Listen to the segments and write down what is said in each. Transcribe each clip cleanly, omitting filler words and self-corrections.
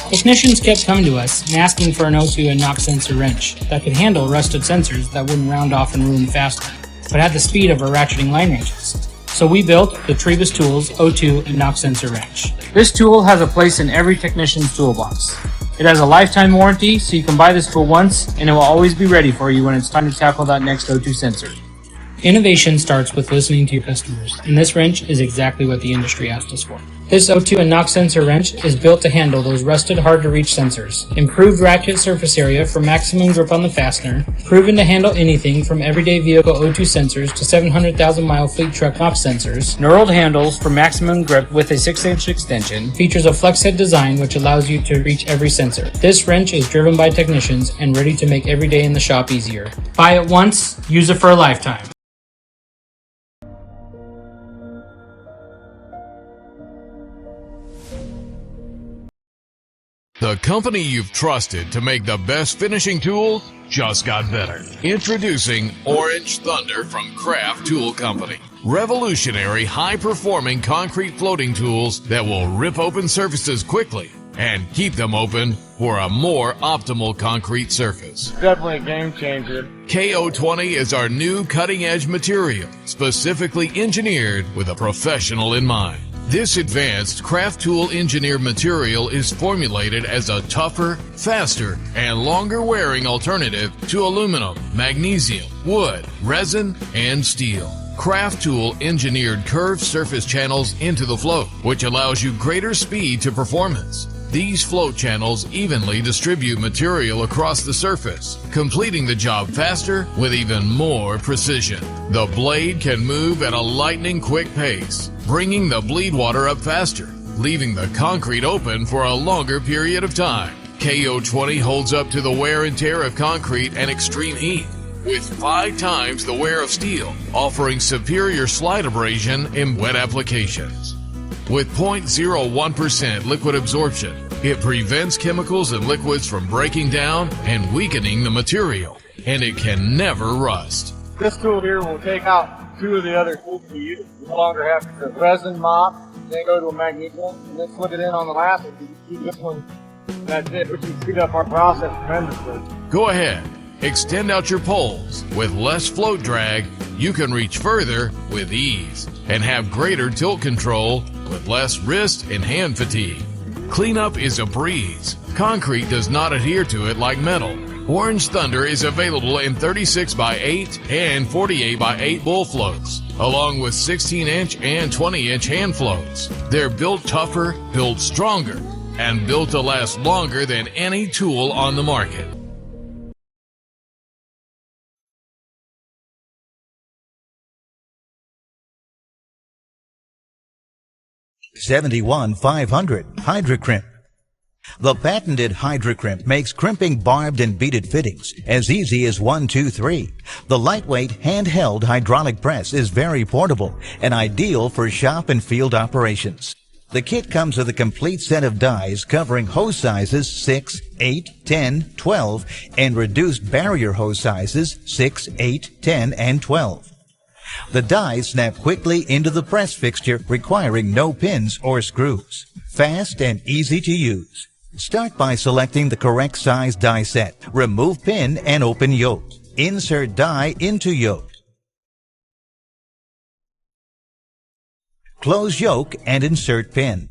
Technicians kept coming to us and asking for an O2 and knock sensor wrench that could handle rusted sensors that wouldn't round off and ruin faster, but had the speed of our ratcheting line wrenches. So we built the Trebus Tools O2 and knock sensor wrench. This tool has a place in every technician's toolbox. It has a lifetime warranty, so you can buy this tool once and it will always be ready for you when it's time to tackle that next O2 sensor. Innovation starts with listening to your customers, and this wrench is exactly what the industry asked us for. This O2 and knock sensor wrench is built to handle those rusted, hard-to-reach sensors. Improved ratchet surface area for maximum grip on the fastener. Proven to handle anything from everyday vehicle O2 sensors to 700,000-mile fleet truck knock sensors. Knurled handles for maximum grip with a 6-inch extension. Features a flex head design which allows you to reach every sensor. This wrench is driven by technicians and ready to make every day in the shop easier. Buy it once, use it for a lifetime. The company you've trusted to make the best finishing tools just got better. Introducing Orange Thunder from Craft Tool Company. Revolutionary, high-performing concrete floating tools that will rip open surfaces quickly and keep them open for a more optimal concrete surface. Definitely a game changer. KO20 is our new cutting-edge material, specifically engineered with a professional in mind. This advanced craft tool engineered material is formulated as a tougher, faster, and longer wearing alternative to aluminum, magnesium, wood, resin, and steel. Craft Tool engineered curved surface channels into the float, which allows you greater speed to performance. These float channels evenly distribute material across the surface, completing the job faster with even more precision. The blade can move at a lightning-quick pace, bringing the bleed water up faster, leaving the concrete open for a longer period of time. KO20 holds up to the wear and tear of concrete and extreme heat, with 5 times the wear of steel, offering superior slide abrasion in wet applications. With 0.01% liquid absorption, it prevents chemicals and liquids from breaking down and weakening the material, and it can never rust. This tool here will take out 2 of the other tools you use. You no longer have to resin mop, then go to a magnesium, and then slip it in on the last one. You keep this one, that's it, which will speed up our process tremendously. Go ahead, extend out your poles. With less float drag, you can reach further with ease and have greater tilt control with less wrist and hand fatigue. Cleanup is a breeze. Concrete does not adhere to it like metal. Orange Thunder is available in 36x8 and 48x8 bull floats, along with 16-inch and 20-inch hand floats. They're built tougher, built stronger, and built to last longer than any tool on the market. $71,500 Hydro-Crimp. The patented Hydro-Crimp makes crimping barbed and beaded fittings as easy as 1, 2, 3. The lightweight handheld hydraulic press is very portable and ideal for shop and field operations. The kit comes with a complete set of dies covering hose sizes 6, 8, 10, 12 and reduced barrier hose sizes 6, 8, 10, and 12. The dies snap quickly into the press fixture, requiring no pins or screws. Fast and easy to use. Start by selecting the correct size die set. Remove pin and open yoke. Insert die into yoke. Close yoke and insert pin.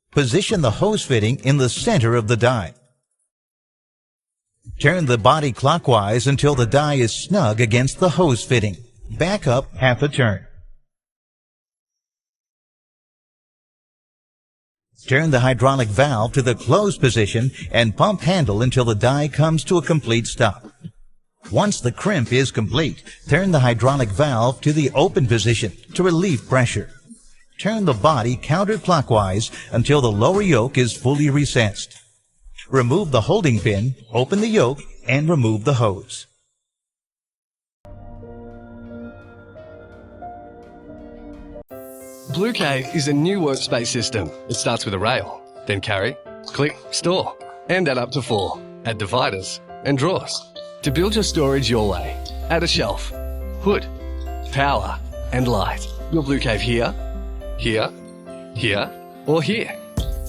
Position the hose fitting in the center of the die. Turn the body clockwise until the die is snug against the hose fitting. Back up half a turn. Turn the hydraulic valve to the closed position and pump handle until the die comes to a complete stop. Once the crimp is complete, turn the hydraulic valve to the open position to relieve pressure. Turn the body counterclockwise until the lower yoke is fully recessed. Remove the holding pin, open the yoke, and remove the hose. Blue Cave is a new workspace system. It starts with a rail, then carry, click, store, and add up to 4. Add dividers and drawers. To build your storage your way, add a shelf, hood, power, and light. Your Blue Cave here, here, here or here.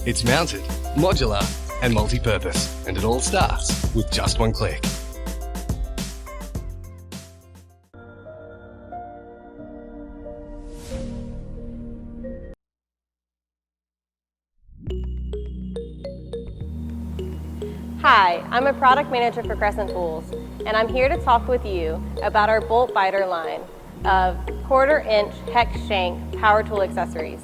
It's mounted, modular, and multi-purpose, and it all starts with just one click. Hi, I'm a product manager for Crescent Tools, and I'm here to talk with you about our bolt biter line of 1/4 inch hex shank power tool accessories.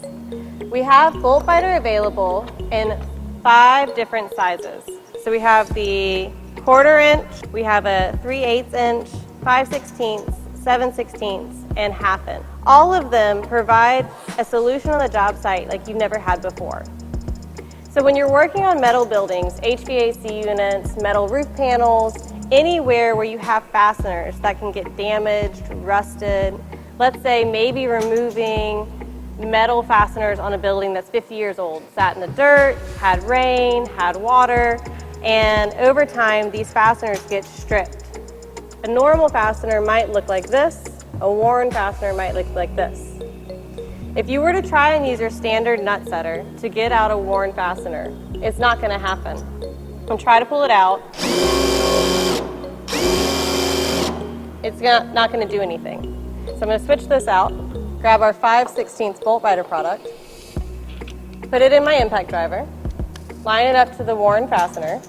We have bolt biter available in 5 different sizes. So we have the 1/4 inch, we have a 3/8 inch, 5/16, 7/16, and 1/2 inch. All of them provide a solution on the job site like you've never had before. So when you're working on metal buildings, HVAC units, metal roof panels, anywhere where you have fasteners that can get damaged, rusted, let's say maybe removing metal fasteners on a building that's 50 years old, sat in the dirt, had rain, had water, and over time these fasteners get stripped. A normal fastener might look like this, a worn fastener might look like this. If you were to try and use your standard nut setter to get out a worn fastener, it's not going to happen. And try to pull it out. It's not going to do anything. So I'm going to switch this out, grab our 5/16 bolt biter product, put it in my impact driver, line it up to the worn fastener,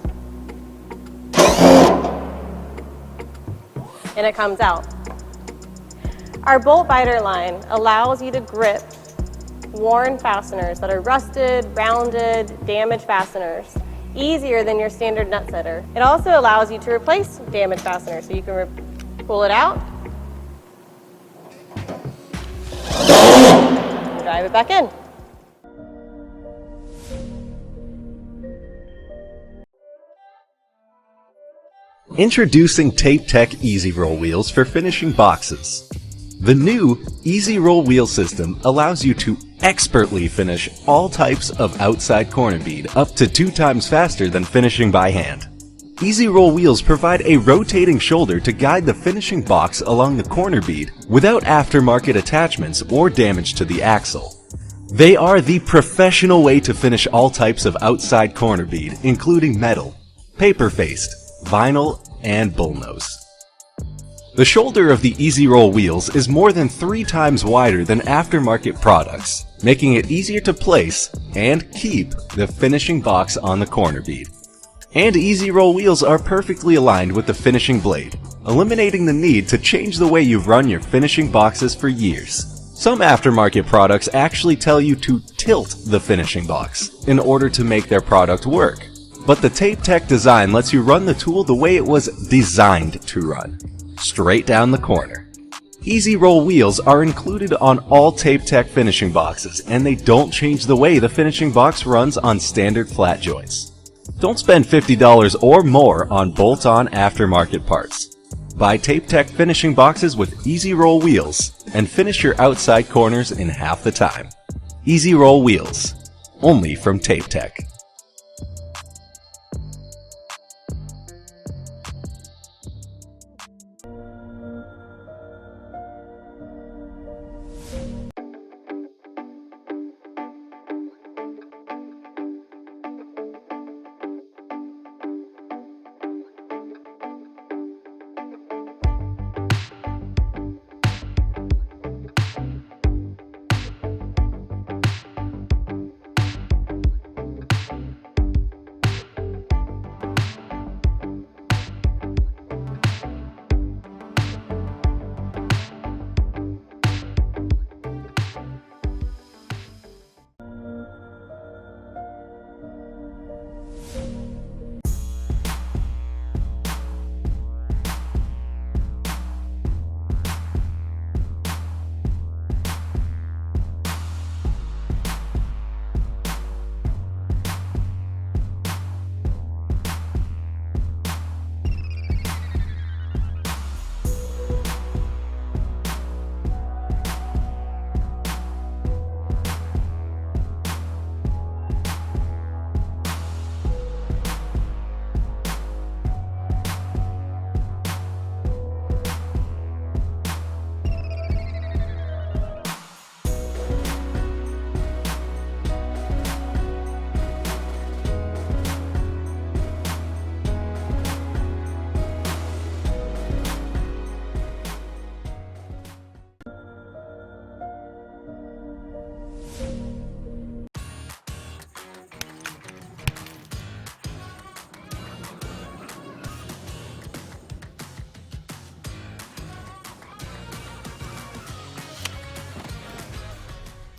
and it comes out. Our bolt biter line allows you to grip worn fasteners that are rusted, rounded, damaged fasteners easier than your standard nut setter. It also allows you to replace damaged fasteners, so you can pull it out, and drive it back in. Introducing Tape Tech Easy Roll Wheels for finishing boxes. The new Easy Roll Wheel system allows you to expertly finish all types of outside corner bead up to 2 times faster than finishing by hand. Easy Roll wheels provide a rotating shoulder to guide the finishing box along the corner bead without aftermarket attachments or damage to the axle. They are the professional way to finish all types of outside corner bead, including metal, paper-faced, vinyl, and bullnose. The shoulder of the Easy Roll wheels is more than 3 times wider than aftermarket products, making it easier to place and keep the finishing box on the corner bead. And Easy Roll wheels are perfectly aligned with the finishing blade, eliminating the need to change the way you've run your finishing boxes for years. Some aftermarket products actually tell you to tilt the finishing box in order to make their product work. But the Tape Tech design lets you run the tool the way it was designed to run, straight down the corner. Easy Roll wheels are included on all Tape Tech finishing boxes, and they don't change the way the finishing box runs on standard flat joints. Don't spend $50 or more on bolt-on aftermarket parts. Buy Tape Tech finishing boxes with Easy Roll wheels and finish your outside corners in half the time. Easy Roll wheels, only from Tape Tech.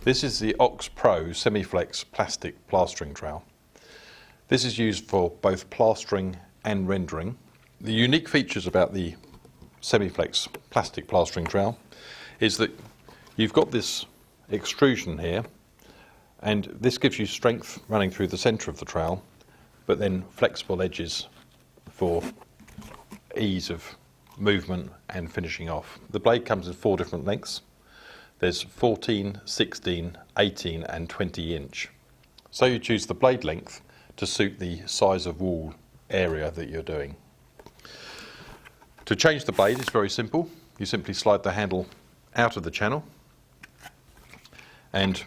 This is the Ox Pro Semi-Flex plastic plastering trowel. This is used for both plastering and rendering. The unique features about the Semi-Flex plastic plastering trowel is that you've got this extrusion here, and this gives you strength running through the centre of the trowel, but then flexible edges for ease of movement and finishing off. The blade comes in 4 different lengths. There's 14, 16, 18 and 20 inch. So you choose the blade length to suit the size of wall area that you're doing. To change the blade is very simple. You simply slide the handle out of the channel and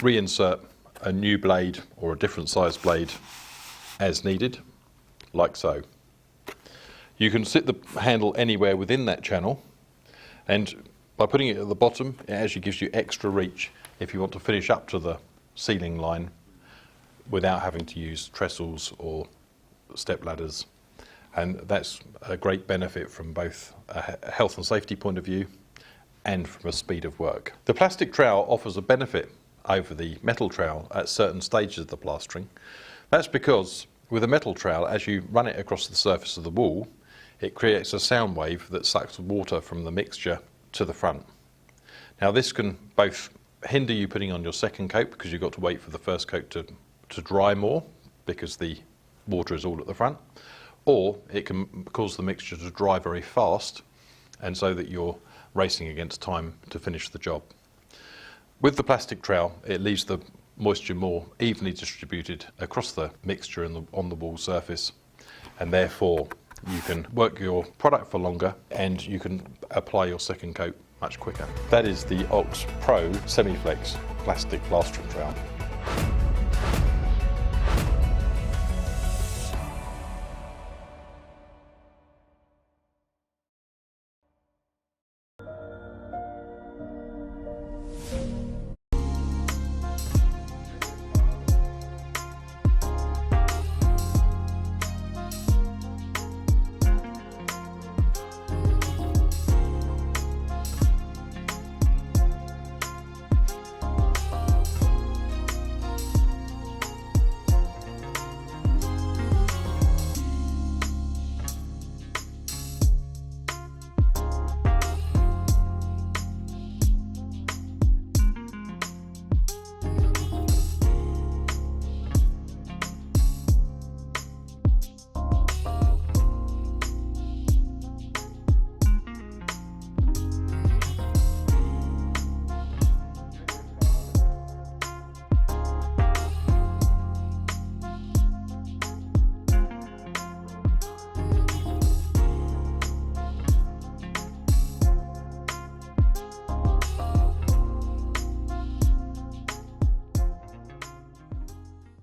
reinsert a new blade or a different size blade as needed, like so. You can sit the handle anywhere within that channel, and by putting it at the bottom, it actually gives you extra reach if you want to finish up to the ceiling line without having to use trestles or step ladders. And that's a great benefit from both a health and safety point of view and from a speed of work. The plastic trowel offers a benefit over the metal trowel at certain stages of the plastering. That's because with a metal trowel, as you run it across the surface of the wall, it creates a sound wave that sucks water from the mixture to the front. Now this can both hinder you putting on your second coat because you've got to wait for the first coat to dry more because the water is all at the front, or it can cause the mixture to dry very fast and so that you're racing against time to finish the job. With the plastic trowel, it leaves the moisture more evenly distributed across the mixture and on the wall surface, and therefore you can work your product for longer and you can apply your second coat much quicker. That is the Ox Pro Semi-Flex plastic plastering trowel.